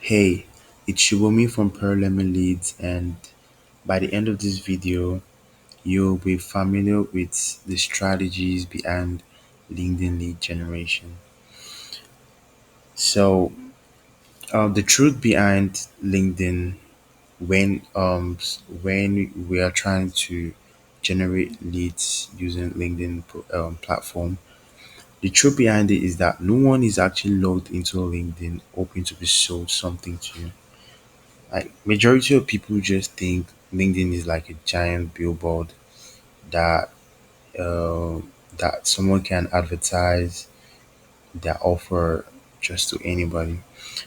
Hey, it's Shibomi from Parliament Leads, and by the end of this video, you'll be familiar with the strategies behind LinkedIn lead generation. So, the truth behind LinkedIn when we are trying to generate leads using LinkedIn platform, the truth behind it is that no one is actually logged into LinkedIn hoping to be sold something to you. Like majority of people just think LinkedIn is like a giant billboard that uh, that someone can advertise their offer just to anybody.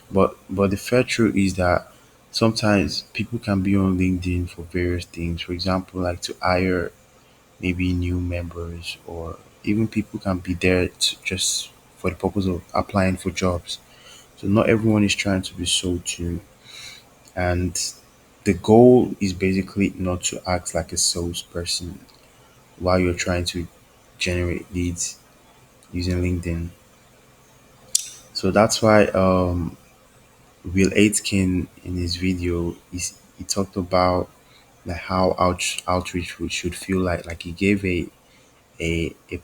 But the fair truth is that sometimes people can be on LinkedIn for various things. For example, like to hire maybe new members, or even people can be there to just for the purpose of applying for jobs. So not everyone is trying to be sold to, and the goal is basically not to act like a salesperson while you're trying to generate leads using LinkedIn. So that's why Will Aitken in his video he talked about like how outreach should feel like. Like he gave a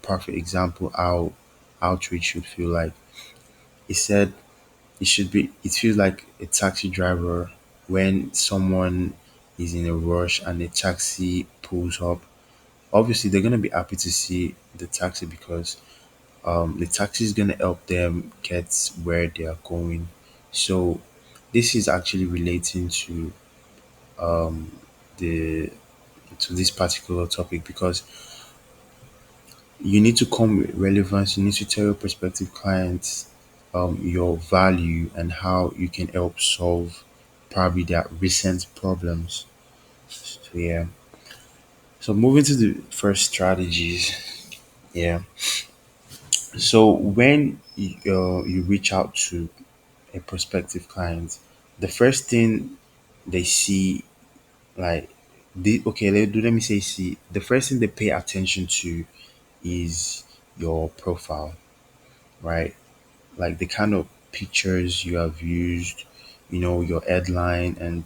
perfect example how outreach should feel like. He said it feels like a taxi driver when someone is in a rush and the taxi pulls up. Obviously they're gonna be happy to see the taxi because the taxi is gonna help them get where they are going. So this is actually relating to the this particular topic because you need to come with relevance. You need to tell your prospective clients your value and how you can help solve probably their recent problems. So yeah. So moving to the first strategies. Yeah. So when you reach out to a prospective client, the first thing they see, like, let me say, see, the first thing they pay attention to is your profile, right? Like the kind of pictures you have used, your headline. And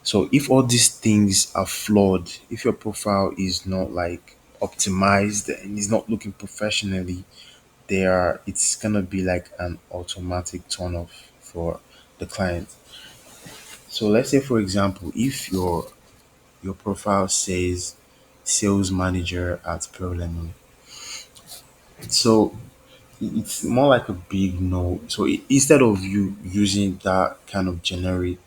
so if all these things are flawed, if your profile is not like optimized and is not looking professionally, it's gonna be like an automatic turn off for the client. So let's say for example, if your profile says sales manager at Pearl Lemon, so it's more like a big no. So instead of you using that kind of generic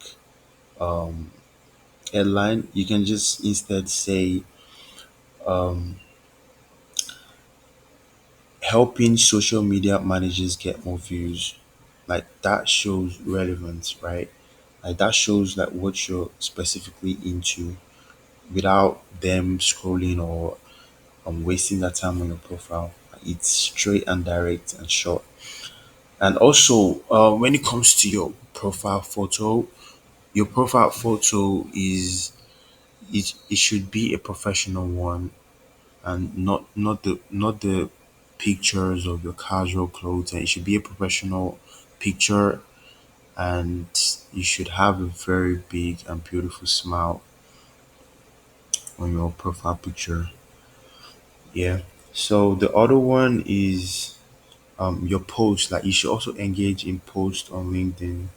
headline, you can just instead say helping social media managers get more views. Like that shows relevance, right? Like that shows like what you're specifically into without them scrolling or wasting that time on your profile. It's straight and direct and short. And also, when it comes to your profile photo it should be a professional one, and not the pictures of your casual clothes. And it should be a professional picture, and you should have a very big and beautiful smile on your profile picture. Yeah. So the other one is your post. Like you should also engage in posts on LinkedIn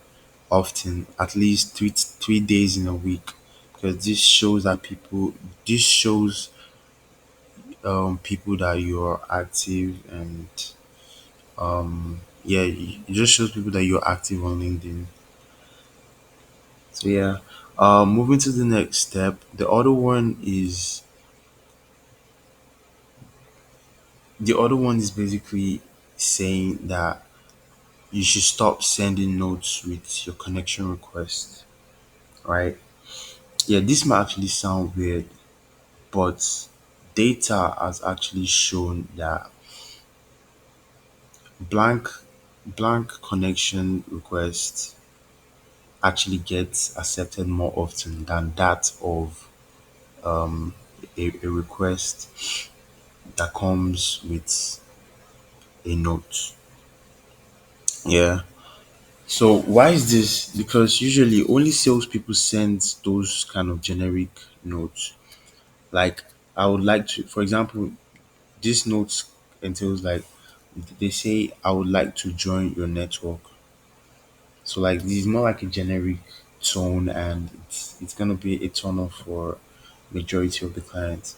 often, at least 3 days in a week, because this shows people that you're active. And yeah, it just shows people that you're active on LinkedIn. So yeah, moving to the next step, the other one is basically saying that you should stop sending notes with your connection request, right? Yeah, this might actually sound weird, but data has actually shown that blank blank connection requests actually gets accepted more often than that of a request that comes with a note. Yeah. So why is this? Because usually only salespeople send those kind of generic notes. Like I would like to, for example, this note entails like they say I would like to join your network. So like this is more like a generic tone, and it's gonna be a turn off for majority of the clients.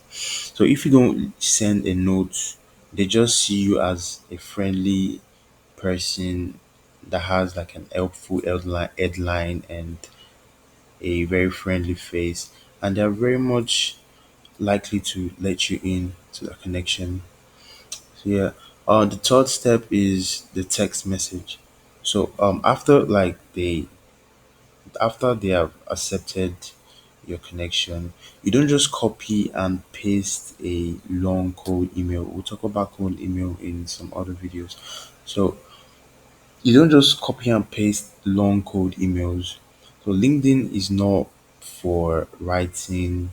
So if you don't send a note, they just see you as a friendly person that has like an helpful headline and a very friendly face, and they're very much likely to let you in to the connection. So yeah, the third step is the text message. So after they have accepted your connection, you don't just copy and paste a long cold email. We'll talk about cold email in some other videos. So you don't just copy and paste long cold emails. So LinkedIn is not for writing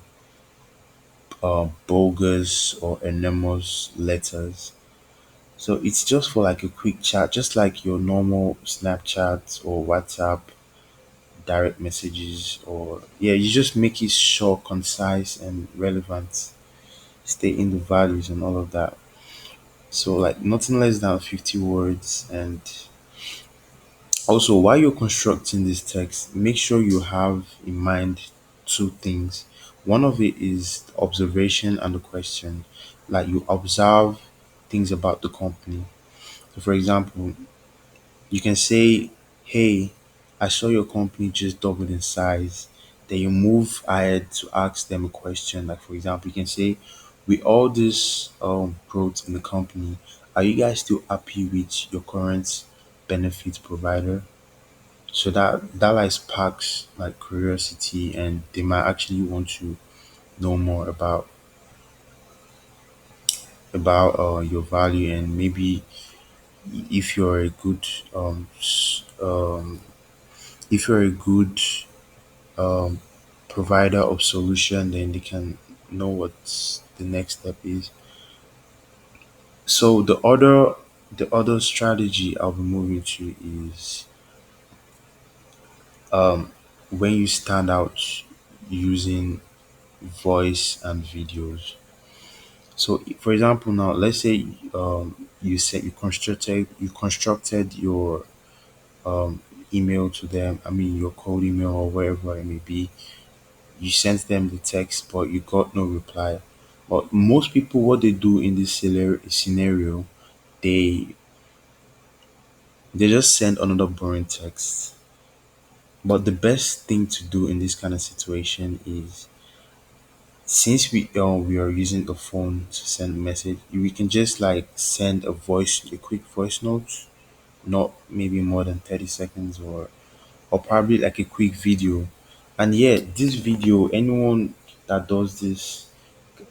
bogus or anonymous letters. So it's just for like a quick chat, just like your normal Snapchat or WhatsApp direct messages, or yeah, you just make it short, concise, and relevant. Stay in the values and all of that. So like nothing less than 50 words. And also, while you're constructing this text, make sure you have in mind two things. One of it is the observation and the question. Like you observe things about the company. So for example, you can say, "Hey, I saw your company just doubled in size." Then you move ahead to ask them a question. Like for example, you can say, "With all this growth in the company, are you guys still happy with your current benefit provider?" So that like sparks like curiosity, and they might actually want to know more about your value, and maybe if you're a good if you're a good um, provider of solution, then they can know what the next step is. So the other strategy I'll be moving to is when you stand out using voice and videos. So for example, now let's say you constructed your um, email to them. I mean your cold email or wherever it may be. You sent them the text, but you got no reply. But most people, what they do in this scenario, they they just send another boring text. But the best thing to do in this kind of situation is, since we are using the phone to send a message, we can just like send a quick voice note, not maybe more than 30 seconds, or probably like a quick video. And yeah, this video, anyone that does this,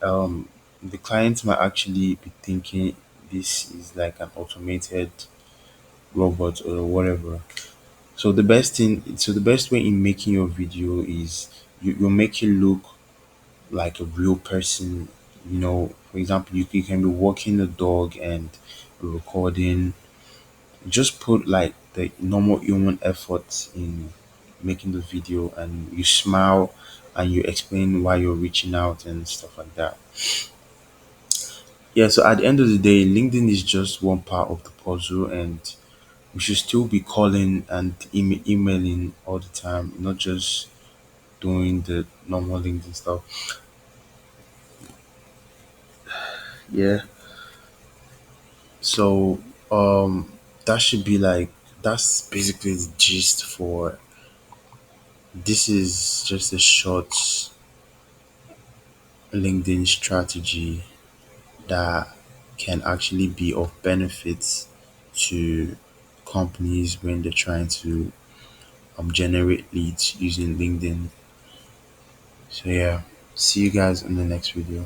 um, the clients might actually be thinking this is like an automated robot or whatever. So the best way in making your video is you make it look like a real person. For example, you can be walking the dog and recording. Just put like the normal human effort in making the video, and you smile and you explain why you're reaching out and stuff like that. Yeah, so at the end of the day, LinkedIn is just one part of the puzzle, and we should still be calling and emailing all the time, not just doing the normal LinkedIn stuff. Yeah, so that should be like that's basically the gist for this. Is just a short LinkedIn strategy that can actually be of benefit to companies when they're trying to generate leads using LinkedIn. So yeah, see you guys in the next video.